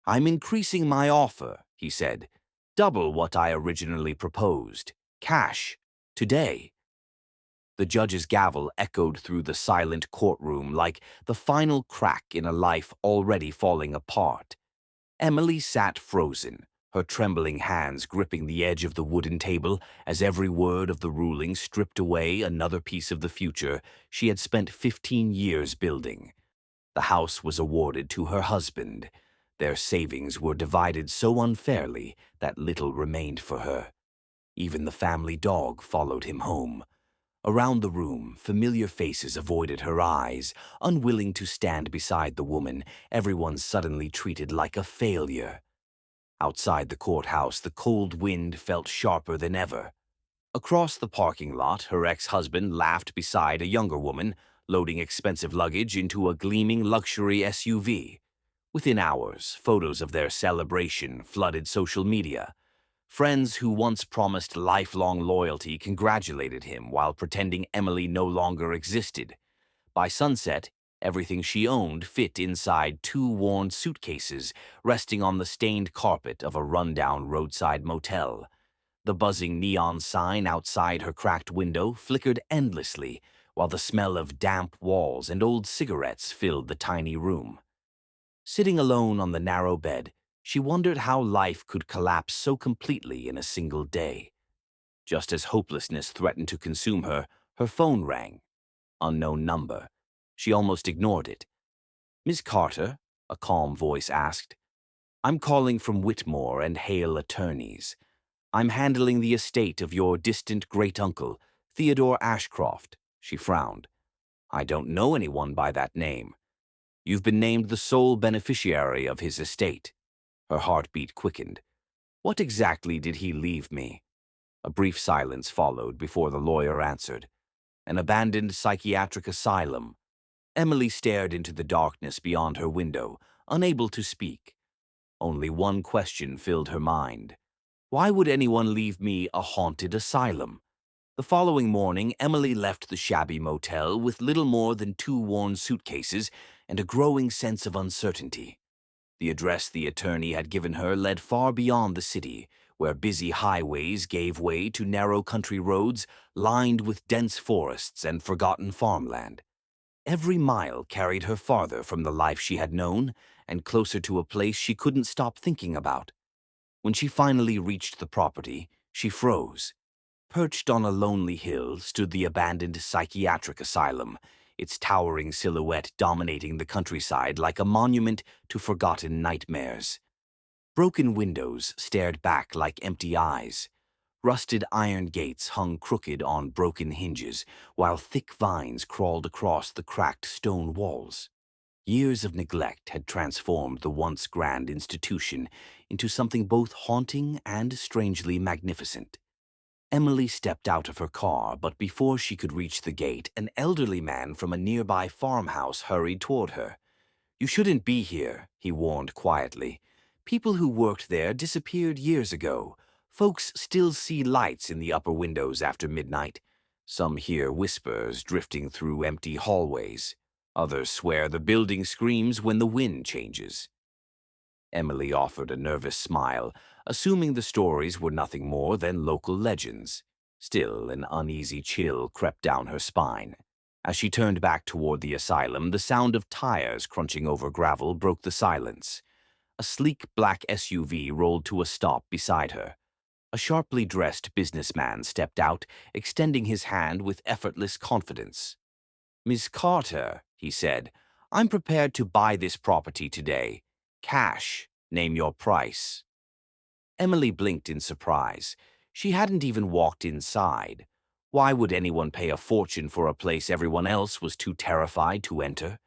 "I'm increasing my offer," he said. "Double what I originally proposed. Cash. Today." The judge's gavel echoed through the silent courtroom like the final crack in a life already falling apart. Emily sat frozen, her trembling hands gripping the edge of the wooden table as every word of the ruling stripped away another piece of the future she had spent 15 years building. The house was awarded to her husband. Their savings were divided so unfairly that little remained for her. Even the family dog followed him home. Around the room, familiar faces avoided her eyes, unwilling to stand beside the woman everyone suddenly treated like a failure. Outside the courthouse, the cold wind felt sharper than ever. Across the parking lot, her ex-husband laughed beside a younger woman, loading expensive luggage into a gleaming luxury SUV. Within hours, photos of their celebration flooded social media. Friends who once promised lifelong loyalty congratulated him while pretending Emily no longer existed. By sunset, everything she owned fit inside two worn suitcases resting on the stained carpet of a rundown roadside motel. The buzzing neon sign outside her cracked window flickered endlessly, while the smell of damp walls and old cigarettes filled the tiny room. Sitting alone on the narrow bed, she wondered how life could collapse so completely in a single day. Just as hopelessness threatened to consume her, her phone rang. Unknown number. She almost ignored it. "Miss Carter?" a calm voice asked. "I'm calling from Whitmore and Hale Attorneys. I'm handling the estate of your distant great-uncle, Theodore Ashcroft." She frowned. "I don't know anyone by that name." "You've been named the sole beneficiary of his estate." Her heartbeat quickened. "What exactly did he leave me?" A brief silence followed before the lawyer answered. "An abandoned psychiatric asylum." Emily stared into the darkness beyond her window, unable to speak. Only one question filled her mind. Why would anyone leave me a haunted asylum? The following morning, Emily left the shabby motel with little more than two worn suitcases and a growing sense of uncertainty. The address the attorney had given her led far beyond the city, where busy highways gave way to narrow country roads lined with dense forests and forgotten farmland. Every mile carried her farther from the life she had known and closer to a place she couldn't stop thinking about. When she finally reached the property, she froze. Perched on a lonely hill stood the abandoned psychiatric asylum, its towering silhouette dominating the countryside like a monument to forgotten nightmares. Broken windows stared back like empty eyes. Rusted iron gates hung crooked on broken hinges, while thick vines crawled across the cracked stone walls. Years of neglect had transformed the once grand institution into something both haunting and strangely magnificent. Emily stepped out of her car, but before she could reach the gate, an elderly man from a nearby farmhouse hurried toward her. "You shouldn't be here," he warned quietly. "People who worked there disappeared years ago. Folks still see lights in the upper windows after midnight. Some hear whispers drifting through empty hallways. Others swear the building screams when the wind changes." Emily offered a nervous smile, assuming the stories were nothing more than local legends. Still, an uneasy chill crept down her spine. As she turned back toward the asylum, the sound of tires crunching over gravel broke the silence. A sleek black SUV rolled to a stop beside her. A sharply dressed businessman stepped out, extending his hand with effortless confidence. "Miss Carter," he said, "I'm prepared to buy this property today. Cash. Name your price." Emily blinked in surprise. She hadn't even walked inside. Why would anyone pay a fortune for a place everyone else was too terrified to enter?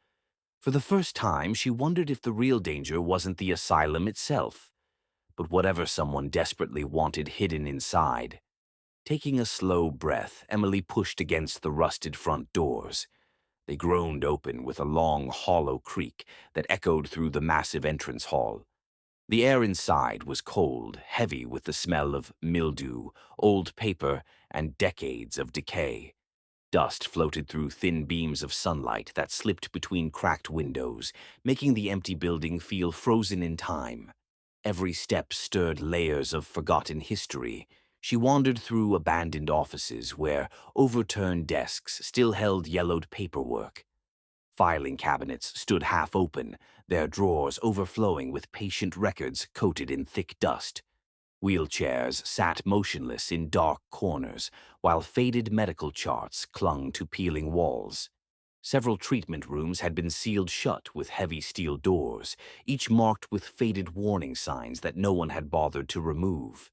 For the first time, she wondered if the real danger wasn't the asylum itself, but whatever someone desperately wanted hidden inside. Taking a slow breath, Emily pushed against the rusted front doors. They groaned open with a long, hollow creak that echoed through the massive entrance hall. The air inside was cold, heavy with the smell of mildew, old paper, and decades of decay. Dust floated through thin beams of sunlight that slipped between cracked windows, making the empty building feel frozen in time. Every step stirred layers of forgotten history. She wandered through abandoned offices where overturned desks still held yellowed paperwork. Filing cabinets stood half open, their drawers overflowing with patient records coated in thick dust. Wheelchairs sat motionless in dark corners, while faded medical charts clung to peeling walls. Several treatment rooms had been sealed shut with heavy steel doors, each marked with faded warning signs that no one had bothered to remove.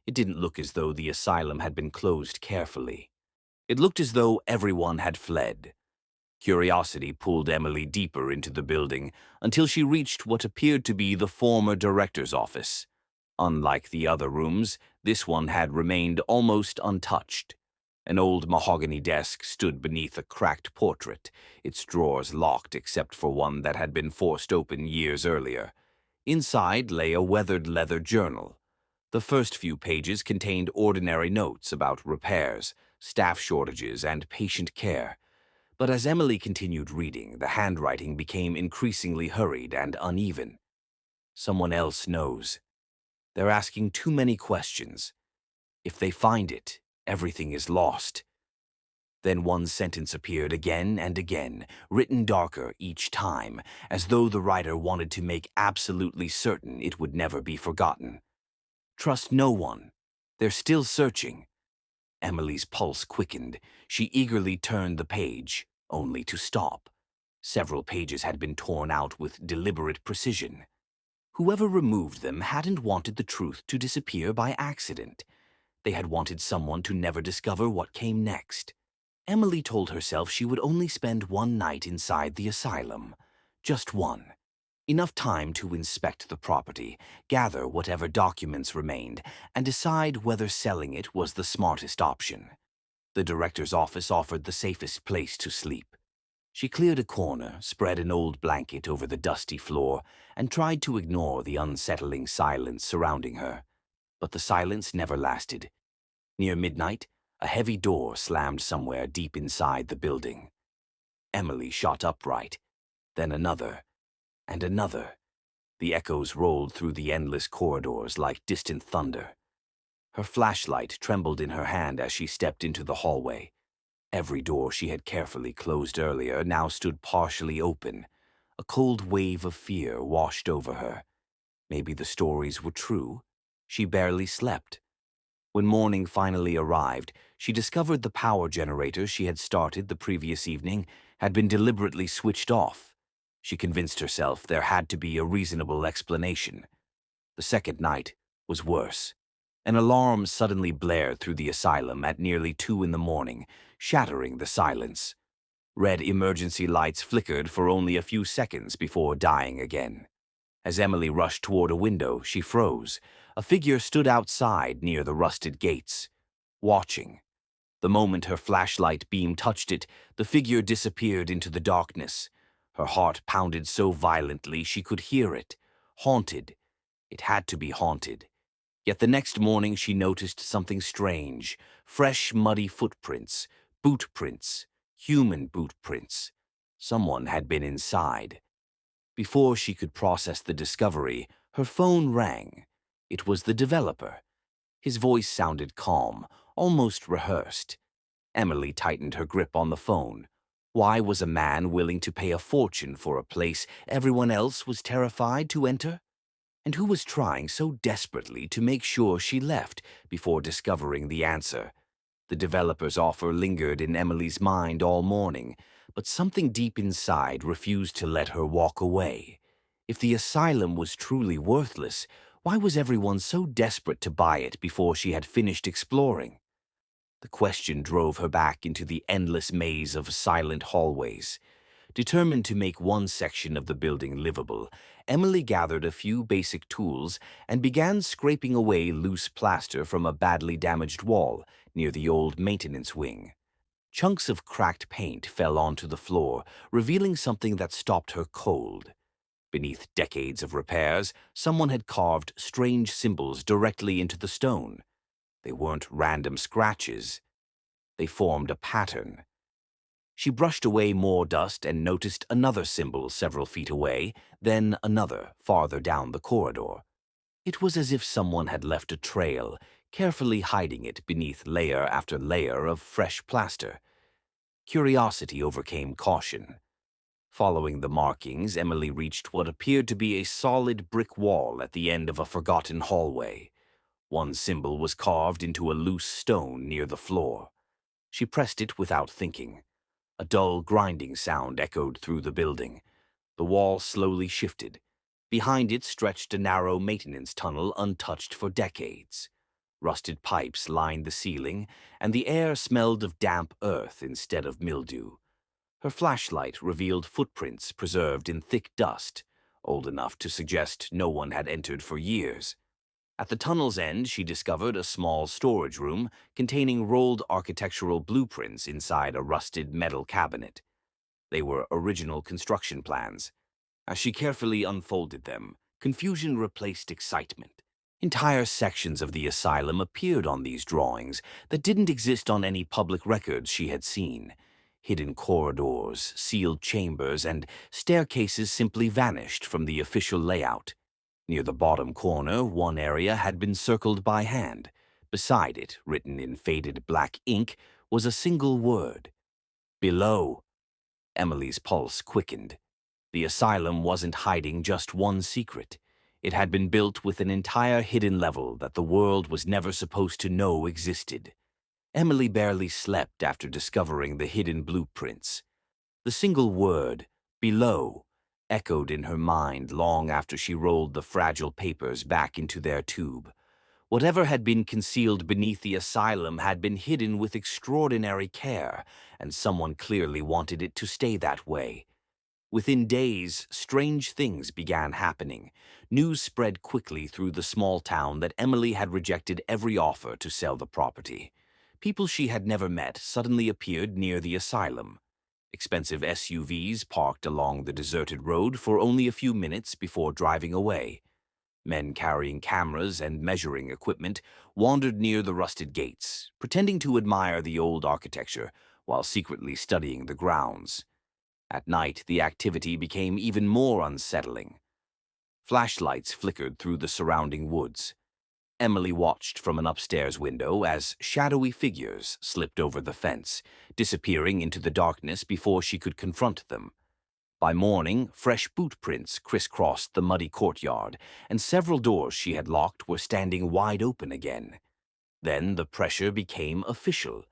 It didn't look as though the asylum had been closed carefully. It looked as though everyone had fled. Curiosity pulled Emily deeper into the building until she reached what appeared to be the former director's office. Unlike the other rooms, this one had remained almost untouched. An old mahogany desk stood beneath a cracked portrait, its drawers locked except for one that had been forced open years earlier. Inside lay a weathered leather journal. The first few pages contained ordinary notes about repairs, staff shortages, and patient care. But as Emily continued reading, the handwriting became increasingly hurried and uneven. Someone else knows. They're asking too many questions. If they find it, everything is lost. Then one sentence appeared again and again, written darker each time, as though the writer wanted to make absolutely certain it would never be forgotten. Trust no one. They're still searching. Emily's pulse quickened. She eagerly turned the page, only to stop. Several pages had been torn out with deliberate precision. Whoever removed them hadn't wanted the truth to disappear by accident. They had wanted someone to never discover what came next. Emily told herself she would only spend one night inside the asylum. Just one. Enough time to inspect the property, gather whatever documents remained, and decide whether selling it was the smartest option. The director's office offered the safest place to sleep. She cleared a corner, spread an old blanket over the dusty floor, and tried to ignore the unsettling silence surrounding her. But the silence never lasted. Near midnight, a heavy door slammed somewhere deep inside the building. Emily shot upright, then another, and another. The echoes rolled through the endless corridors like distant thunder. Her flashlight trembled in her hand as she stepped into the hallway. Every door she had carefully closed earlier now stood partially open. A cold wave of fear washed over her. Maybe the stories were true. She barely slept. When morning finally arrived, she discovered the power generator she had started the previous evening had been deliberately switched off. She convinced herself there had to be a reasonable explanation. The second night was worse. An alarm suddenly blared through the asylum at nearly 2 in the morning, shattering the silence. Red emergency lights flickered for only a few seconds before dying again. As Emily rushed toward a window, she froze. A figure stood outside near the rusted gates, watching. The moment her flashlight beam touched it, the figure disappeared into the darkness. Her heart pounded so violently she could hear it. Haunted. It had to be haunted. Yet the next morning she noticed something strange. Fresh, muddy footprints, boot prints, human boot prints. Someone had been inside. Before she could process the discovery, her phone rang. It was the developer. His voice sounded calm, almost rehearsed. Emily tightened her grip on the phone. Why was a man willing to pay a fortune for a place everyone else was terrified to enter? And who was trying so desperately to make sure she left before discovering the answer? The developer's offer lingered in Emily's mind all morning, but something deep inside refused to let her walk away. If the asylum was truly worthless, why was everyone so desperate to buy it before she had finished exploring? The question drove her back into the endless maze of silent hallways. Determined to make one section of the building livable, Emily gathered a few basic tools and began scraping away loose plaster from a badly damaged wall near the old maintenance wing. Chunks of cracked paint fell onto the floor, revealing something that stopped her cold. Beneath decades of repairs, someone had carved strange symbols directly into the stone. They weren't random scratches. They formed a pattern. She brushed away more dust and noticed another symbol several feet away, then another farther down the corridor. It was as if someone had left a trail, carefully hiding it beneath layer after layer of fresh plaster. Curiosity overcame caution. Following the markings, Emily reached what appeared to be a solid brick wall at the end of a forgotten hallway. One symbol was carved into a loose stone near the floor. She pressed it without thinking. A dull grinding sound echoed through the building. The wall slowly shifted. Behind it stretched a narrow maintenance tunnel untouched for decades. Rusted pipes lined the ceiling, and the air smelled of damp earth instead of mildew. Her flashlight revealed footprints preserved in thick dust, old enough to suggest no one had entered for years. At the tunnel's end, she discovered a small storage room containing rolled architectural blueprints inside a rusted metal cabinet. They were original construction plans. As she carefully unfolded them, confusion replaced excitement. Entire sections of the asylum appeared on these drawings that didn't exist on any public records she had seen. Hidden corridors, sealed chambers, and staircases simply vanished from the official layout. Near the bottom corner, one area had been circled by hand. Beside it, written in faded black ink, was a single word. Below. Emily's pulse quickened. The asylum wasn't hiding just one secret. It had been built with an entire hidden level that the world was never supposed to know existed. Emily barely slept after discovering the hidden blueprints. The single word, below, echoed in her mind long after she rolled the fragile papers back into their tube. Whatever had been concealed beneath the asylum had been hidden with extraordinary care, and someone clearly wanted it to stay that way. Within days, strange things began happening. News spread quickly through the small town that Emily had rejected every offer to sell the property. People she had never met suddenly appeared near the asylum. Expensive SUVs parked along the deserted road for only a few minutes before driving away. Men carrying cameras and measuring equipment wandered near the rusted gates, pretending to admire the old architecture while secretly studying the grounds. At night, the activity became even more unsettling. Flashlights flickered through the surrounding woods. Emily watched from an upstairs window as shadowy figures slipped over the fence, disappearing into the darkness before she could confront them. By morning, fresh boot prints crisscrossed the muddy courtyard, and several doors she had locked were standing wide open again. Then the pressure became official.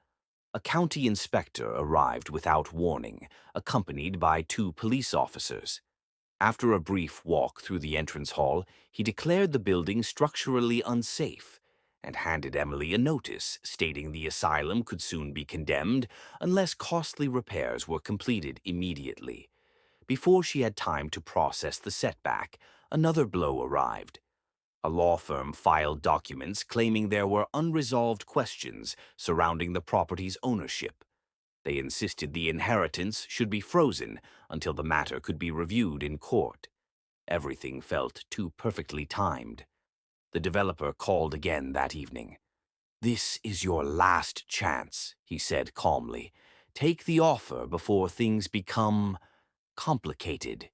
A county inspector arrived without warning, accompanied by 2 police officers. After a brief walk through the entrance hall, he declared the building structurally unsafe and handed Emily a notice stating the asylum could soon be condemned unless costly repairs were completed immediately. Before she had time to process the setback, another blow arrived. A law firm filed documents claiming there were unresolved questions surrounding the property's ownership. They insisted the inheritance should be frozen until the matter could be reviewed in court. Everything felt too perfectly timed. The developer called again that evening. "This is your last chance," he said calmly. "Take the offer before things become complicated."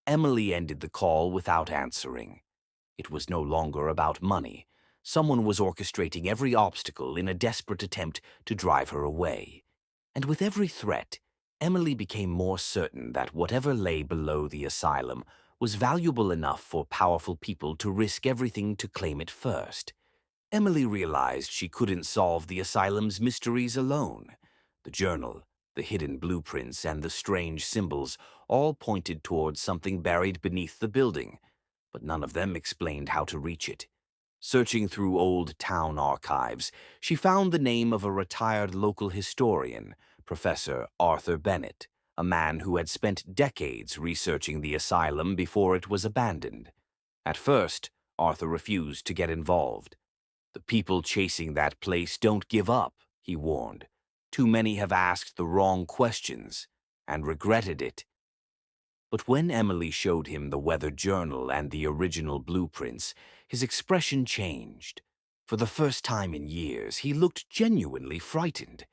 Emily ended the call without answering. It was no longer about money. Someone was orchestrating every obstacle in a desperate attempt to drive her away. And with every threat, Emily became more certain that whatever lay below the asylum was valuable enough for powerful people to risk everything to claim it first. Emily realized she couldn't solve the asylum's mysteries alone. The journal, the hidden blueprints, and the strange symbols all pointed towards something buried beneath the building, but none of them explained how to reach it. Searching through old town archives, she found the name of a retired local historian, Professor Arthur Bennett, a man who had spent decades researching the asylum before it was abandoned. At first, Arthur refused to get involved. "The people chasing that place don't give up," he warned. "Too many have asked the wrong questions and regretted it." But when Emily showed him the weather journal and the original blueprints, his expression changed. For the first time in years, he looked genuinely frightened.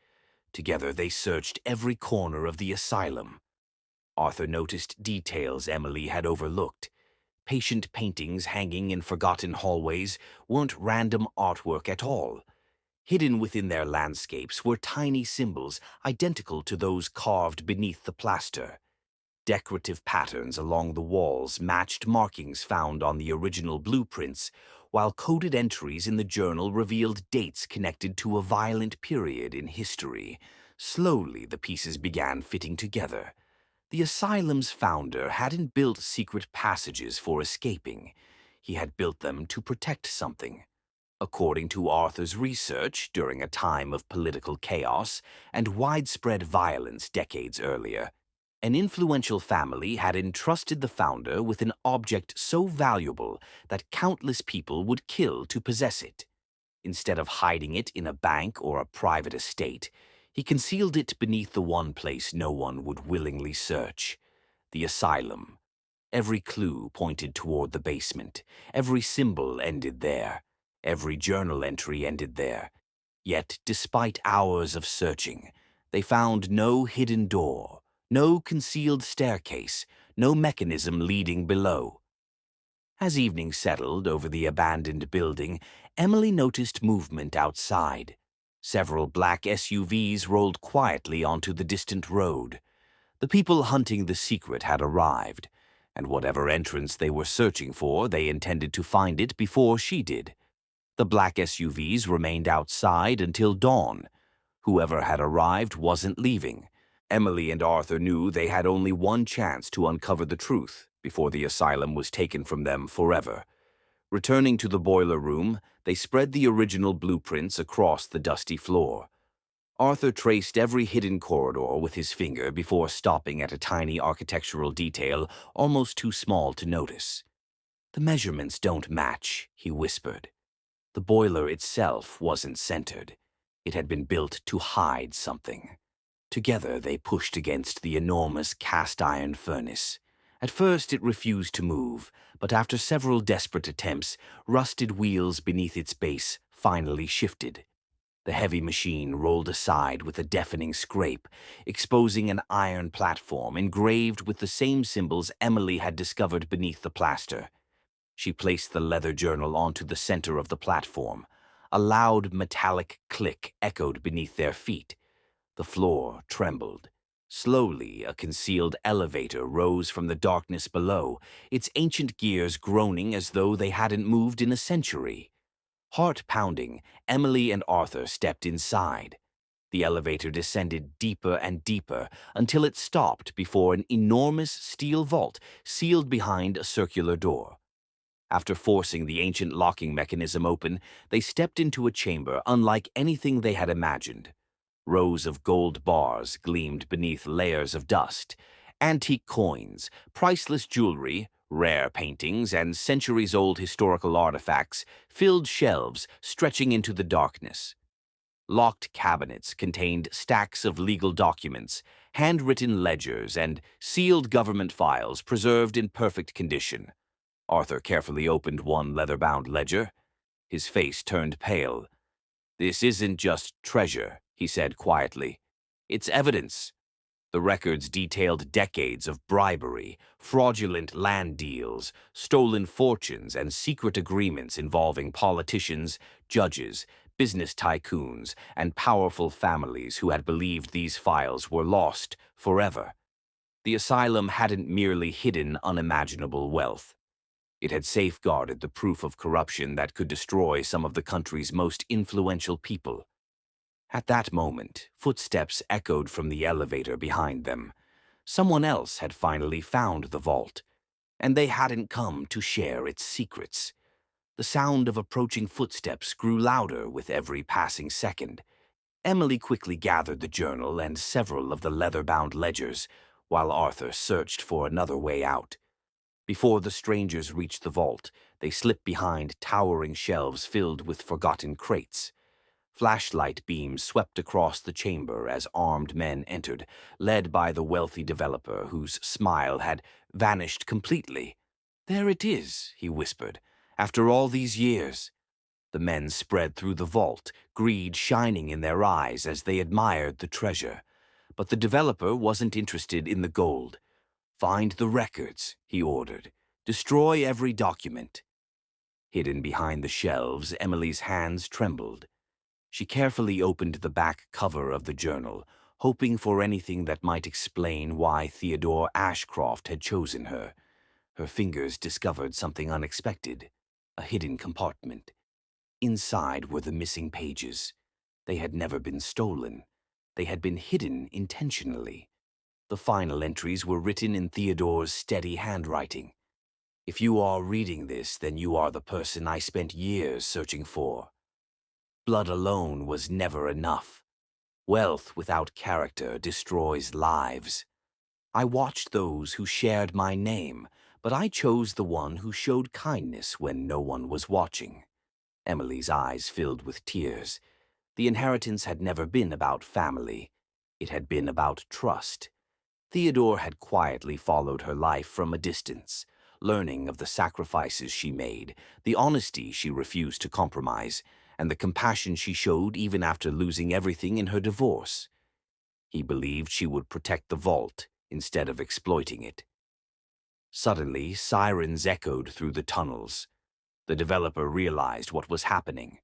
Together, they searched every corner of the asylum. Arthur noticed details Emily had overlooked. Patient paintings hanging in forgotten hallways weren't random artwork at all. Hidden within their landscapes were tiny symbols identical to those carved beneath the plaster. Decorative patterns along the walls matched markings found on the original blueprints, while coded entries in the journal revealed dates connected to a violent period in history. Slowly, the pieces began fitting together. The asylum's founder hadn't built secret passages for escaping. He had built them to protect something. According to Arthur's research, during a time of political chaos and widespread violence decades earlier, an influential family had entrusted the founder with an object so valuable that countless people would kill to possess it. Instead of hiding it in a bank or a private estate, he concealed it beneath the one place no one would willingly search: the asylum. Every clue pointed toward the basement. Every symbol ended there. Every journal entry ended there. Yet, despite hours of searching, they found no hidden door, no concealed staircase, no mechanism leading below. As evening settled over the abandoned building, Emily noticed movement outside. Several black SUVs rolled quietly onto the distant road. The people hunting the secret had arrived, and whatever entrance they were searching for, they intended to find it before she did. The black SUVs remained outside until dawn. Whoever had arrived wasn't leaving. Emily and Arthur knew they had only one chance to uncover the truth before the asylum was taken from them forever. Returning to the boiler room, they spread the original blueprints across the dusty floor. Arthur traced every hidden corridor with his finger before stopping at a tiny architectural detail almost too small to notice. "The measurements don't match," he whispered. The boiler itself wasn't centered. It had been built to hide something. Together, they pushed against the enormous cast-iron furnace. At first, it refused to move, but after several desperate attempts, rusted wheels beneath its base finally shifted. The heavy machine rolled aside with a deafening scrape, exposing an iron platform engraved with the same symbols Emily had discovered beneath the plaster. She placed the leather journal onto the center of the platform. A loud metallic click echoed beneath their feet. The floor trembled. Slowly, a concealed elevator rose from the darkness below, its ancient gears groaning as though they hadn't moved in a century. Heart-pounding, Emily and Arthur stepped inside. The elevator descended deeper and deeper until it stopped before an enormous steel vault sealed behind a circular door. After forcing the ancient locking mechanism open, they stepped into a chamber unlike anything they had imagined. Rows of gold bars gleamed beneath layers of dust. Antique coins, priceless jewelry, rare paintings, and centuries-old historical artifacts filled shelves stretching into the darkness. Locked cabinets contained stacks of legal documents, handwritten ledgers, and sealed government files preserved in perfect condition. Arthur carefully opened one leather-bound ledger. His face turned pale. "This isn't just treasure," he said quietly. "It's evidence." The records detailed decades of bribery, fraudulent land deals, stolen fortunes, and secret agreements involving politicians, judges, business tycoons, and powerful families who had believed these files were lost forever. The asylum hadn't merely hidden unimaginable wealth. It had safeguarded the proof of corruption that could destroy some of the country's most influential people. At that moment, footsteps echoed from the elevator behind them. Someone else had finally found the vault, and they hadn't come to share its secrets. The sound of approaching footsteps grew louder with every passing second. Emily quickly gathered the journal and several of the leather-bound ledgers, while Arthur searched for another way out. Before the strangers reached the vault, they slipped behind towering shelves filled with forgotten crates. Flashlight beams swept across the chamber as armed men entered, led by the wealthy developer whose smile had vanished completely. "There it is," he whispered. "After all these years." The men spread through the vault, greed shining in their eyes as they admired the treasure. But the developer wasn't interested in the gold. "Find the records," he ordered. "Destroy every document." Hidden behind the shelves, Emily's hands trembled. She carefully opened the back cover of the journal, hoping for anything that might explain why Theodore Ashcroft had chosen her. Her fingers discovered something unexpected, a hidden compartment. Inside were the missing pages. They had never been stolen. They had been hidden intentionally. The final entries were written in Theodore's steady handwriting. "If you are reading this, then you are the person I spent years searching for." Blood alone was never enough. Wealth without character destroys lives. I watched those who shared my name, but I chose the one who showed kindness when no one was watching. Emily's eyes filled with tears. The inheritance had never been about family. It had been about trust. Theodore had quietly followed her life from a distance, learning of the sacrifices she made, the honesty she refused to compromise, and the compassion she showed even after losing everything in her divorce. He believed she would protect the vault instead of exploiting it. Suddenly, sirens echoed through the tunnels. The developer realized what was happening.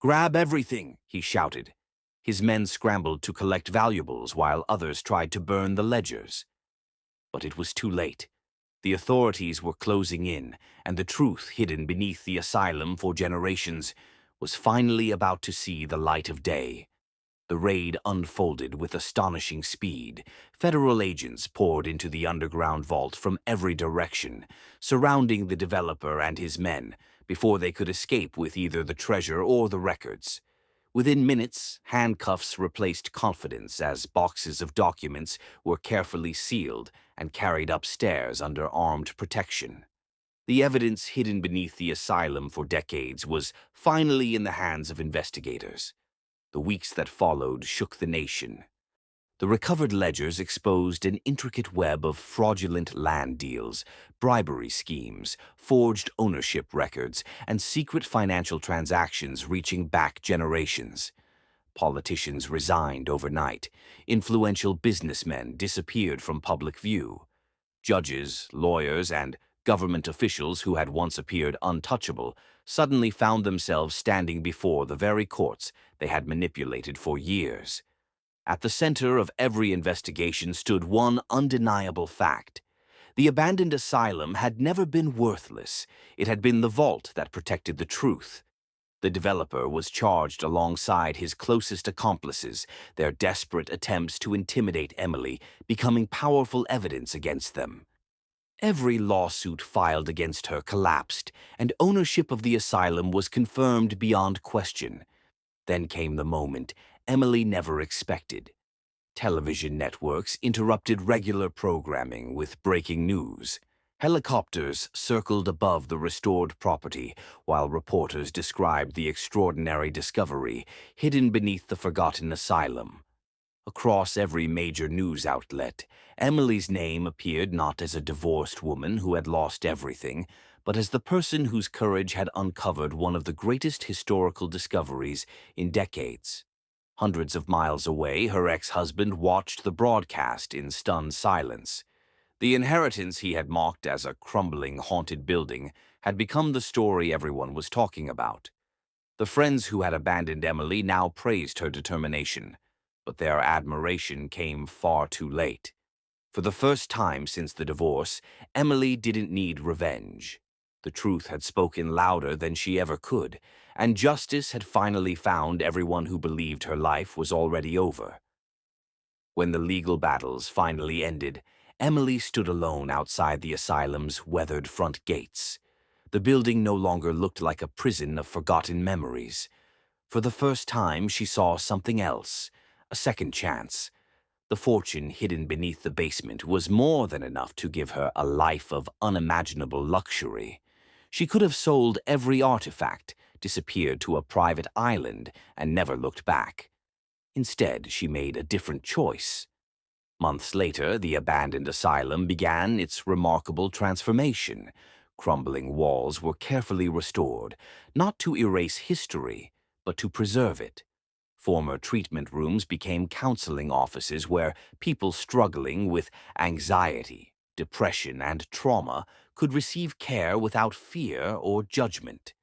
"Grab everything," he shouted. His men scrambled to collect valuables while others tried to burn the ledgers. But it was too late. The authorities were closing in, and the truth hidden beneath the asylum for generations was finally about to see the light of day. The raid unfolded with astonishing speed. Federal agents poured into the underground vault from every direction, surrounding the developer and his men before they could escape with either the treasure or the records. Within minutes, handcuffs replaced confidence as boxes of documents were carefully sealed and carried upstairs under armed protection. The evidence hidden beneath the asylum for decades was finally in the hands of investigators. The weeks that followed shook the nation. The recovered ledgers exposed an intricate web of fraudulent land deals, bribery schemes, forged ownership records, and secret financial transactions reaching back generations. Politicians resigned overnight. Influential businessmen disappeared from public view. Judges, lawyers, and government officials who had once appeared untouchable suddenly found themselves standing before the very courts they had manipulated for years. At the center of every investigation stood one undeniable fact. The abandoned asylum had never been worthless. It had been the vault that protected the truth. The developer was charged alongside his closest accomplices, their desperate attempts to intimidate Emily becoming powerful evidence against them. Every lawsuit filed against her collapsed, and ownership of the asylum was confirmed beyond question. Then came the moment Emily never expected. Television networks interrupted regular programming with breaking news. Helicopters circled above the restored property, while reporters described the extraordinary discovery hidden beneath the forgotten asylum. Across every major news outlet, Emily's name appeared not as a divorced woman who had lost everything, but as the person whose courage had uncovered one of the greatest historical discoveries in decades. Hundreds of miles away, her ex-husband watched the broadcast in stunned silence. The inheritance he had mocked as a crumbling, haunted building had become the story everyone was talking about. The friends who had abandoned Emily now praised her determination, but their admiration came far too late. For the first time since the divorce, Emily didn't need revenge. The truth had spoken louder than she ever could, and justice had finally found everyone who believed her life was already over. When the legal battles finally ended, Emily stood alone outside the asylum's weathered front gates. The building no longer looked like a prison of forgotten memories. For the first time, she saw something else, a second chance. The fortune hidden beneath the basement was more than enough to give her a life of unimaginable luxury. She could have sold every artifact, disappeared to a private island, and never looked back. Instead, she made a different choice. Months later, the abandoned asylum began its remarkable transformation. Crumbling walls were carefully restored, not to erase history, but to preserve it. Former treatment rooms became counseling offices where people struggling with anxiety, depression, and trauma could receive care without fear or judgment.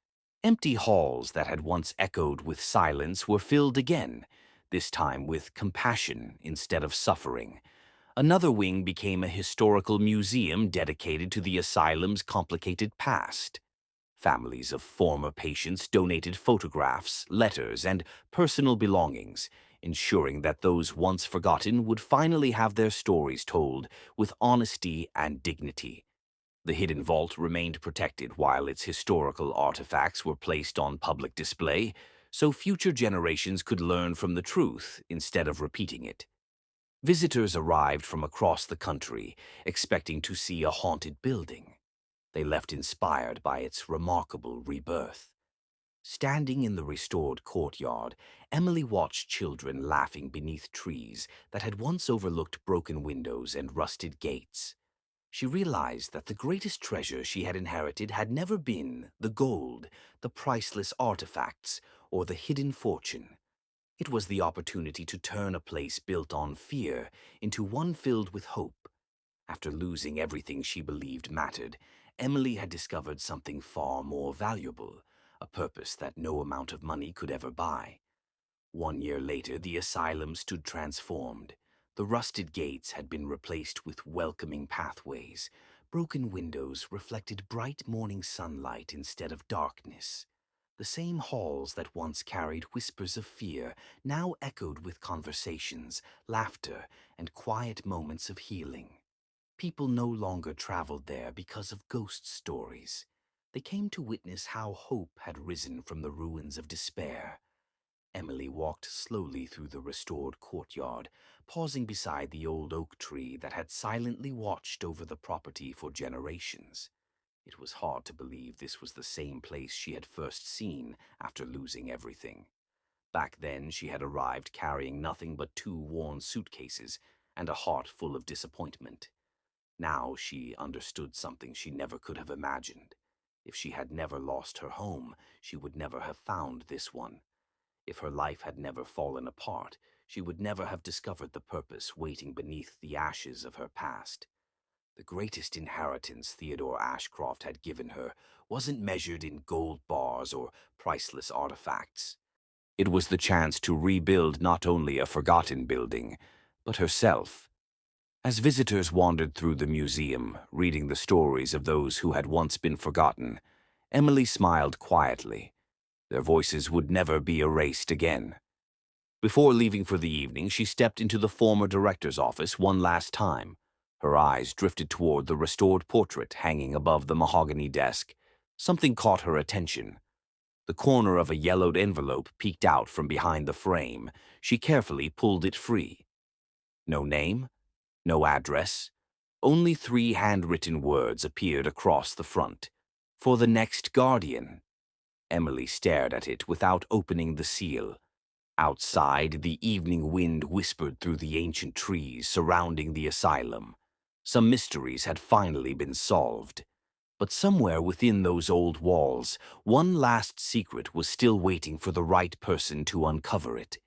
Empty halls that had once echoed with silence were filled again, this time with compassion instead of suffering. Another wing became a historical museum dedicated to the asylum's complicated past. Families of former patients donated photographs, letters, and personal belongings, ensuring that those once forgotten would finally have their stories told with honesty and dignity. The hidden vault remained protected while its historical artifacts were placed on public display, so future generations could learn from the truth instead of repeating it. Visitors arrived from across the country, expecting to see a haunted building. They left inspired by its remarkable rebirth. Standing in the restored courtyard, Emily watched children laughing beneath trees that had once overlooked broken windows and rusted gates. She realized that the greatest treasure she had inherited had never been the gold, the priceless artifacts, or the hidden fortune. It was the opportunity to turn a place built on fear into one filled with hope. After losing everything she believed mattered, Emily had discovered something far more valuable, a purpose that no amount of money could ever buy. 1 year later, the asylum stood transformed. The rusted gates had been replaced with welcoming pathways. Broken windows reflected bright morning sunlight instead of darkness. The same halls that once carried whispers of fear now echoed with conversations, laughter, and quiet moments of healing. People no longer traveled there because of ghost stories. They came to witness how hope had risen from the ruins of despair. Emily walked slowly through the restored courtyard, pausing beside the old oak tree that had silently watched over the property for generations. It was hard to believe this was the same place she had first seen after losing everything. Back then, she had arrived carrying nothing but 2 worn suitcases and a heart full of disappointment. Now she understood something she never could have imagined. If she had never lost her home, she would never have found this one. If her life had never fallen apart, she would never have discovered the purpose waiting beneath the ashes of her past. The greatest inheritance Theodore Ashcroft had given her wasn't measured in gold bars or priceless artifacts. It was the chance to rebuild not only a forgotten building, but herself. As visitors wandered through the museum, reading the stories of those who had once been forgotten, Emily smiled quietly. Their voices would never be erased again. Before leaving for the evening, she stepped into the former director's office one last time. Her eyes drifted toward the restored portrait hanging above the mahogany desk. Something caught her attention. The corner of a yellowed envelope peeked out from behind the frame. She carefully pulled it free. No name, no address. Only 3 handwritten words appeared across the front. For the next guardian. Emily stared at it without opening the seal. Outside, the evening wind whispered through the ancient trees surrounding the asylum. Some mysteries had finally been solved. But somewhere within those old walls, one last secret was still waiting for the right person to uncover it.